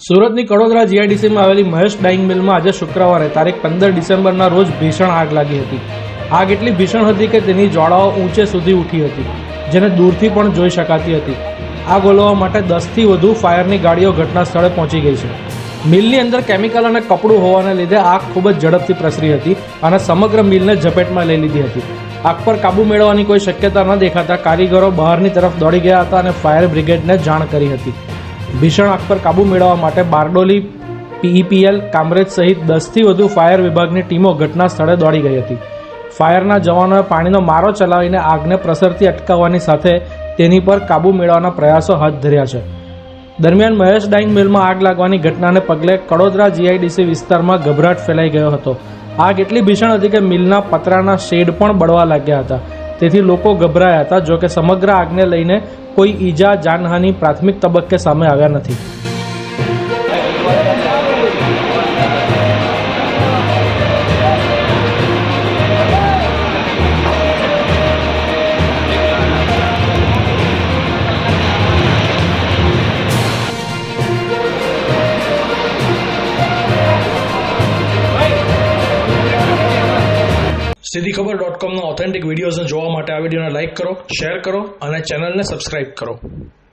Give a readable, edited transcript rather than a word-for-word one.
સુરતની કડોદરા જીઆઈડીસીમાં આવેલી મહેશ ડાઇંગ મિલમાં આજે શુક્રવારે તારીખ 15 ડિસેમ્બરના રોજ ભીષણ આગ લાગી હતી। આગ એટલી ભીષણ હતી કે તેની જ્વાળાઓ ઊંચે સુધી ઉઠી હતી, જેને દૂરથી પણ જોઈ શકાતી હતી। આગ ઓલવવા માટે 10થી વધુ ફાયરની ગાડીઓ ઘટના સ્થળે પહોંચી ગઈ છે। મિલની અંદર કેમિકલ અને કપડું હોવાને લીધે આગ ખૂબ જ ઝડપથી પ્રસરી હતી અને સમગ્ર મિલને ઝપેટમાં લઈ લીધી હતી। આગ પર કાબૂ મેળવવાની કોઈ શક્યતા ન દેખાતા કારીગરો બહારની તરફ દોડી ગયા હતા અને ફાયર બ્રિગેડને જાણ કરી હતી। ભીષણ આગ પર કાબૂ મેળવવા માટે બારડોલી, પીઈપીએલ, કામરેજ સહિત 10થી વધુ ફાયર વિભાગની ટીમો ઘટના સ્થળે દોડી ગઈ હતી। ફાયરના જવાનોએ પાણીનો મારો ચલાવીને આગને પ્રસરતી અટકાવવાની સાથે તેની પર કાબૂ મેળવવાના પ્રયાસો હાથ ધર્યા છે। દરમિયાન મહેશ ડાઇંગ મિલમાં આગ લાગવાની ઘટનાને પગલે કડોદરા જીઆઈડીસી વિસ્તારમાં ગભરાટ ફેલાઈ ગયો હતો। આગ એટલી ભીષણ હતી કે મિલના પતરાના શેડ પણ બળવા લાગ્યા હતા, તેથી લોકો ગભરાયા હતા। જો કે સમગ્ર આગને લઈને કોઈ ઈજા, જાનહાનિ પ્રાથમિક તબક્કે સામે આવ્યા નથી। સીધીખબર.comના ઓથેન્ટિક વિડીયોઝને જોવા માટે આ વિડીયોને લાઇક કરો, શેર કરો અને ચેનલને સબસ્ક્રાઇબ કરો।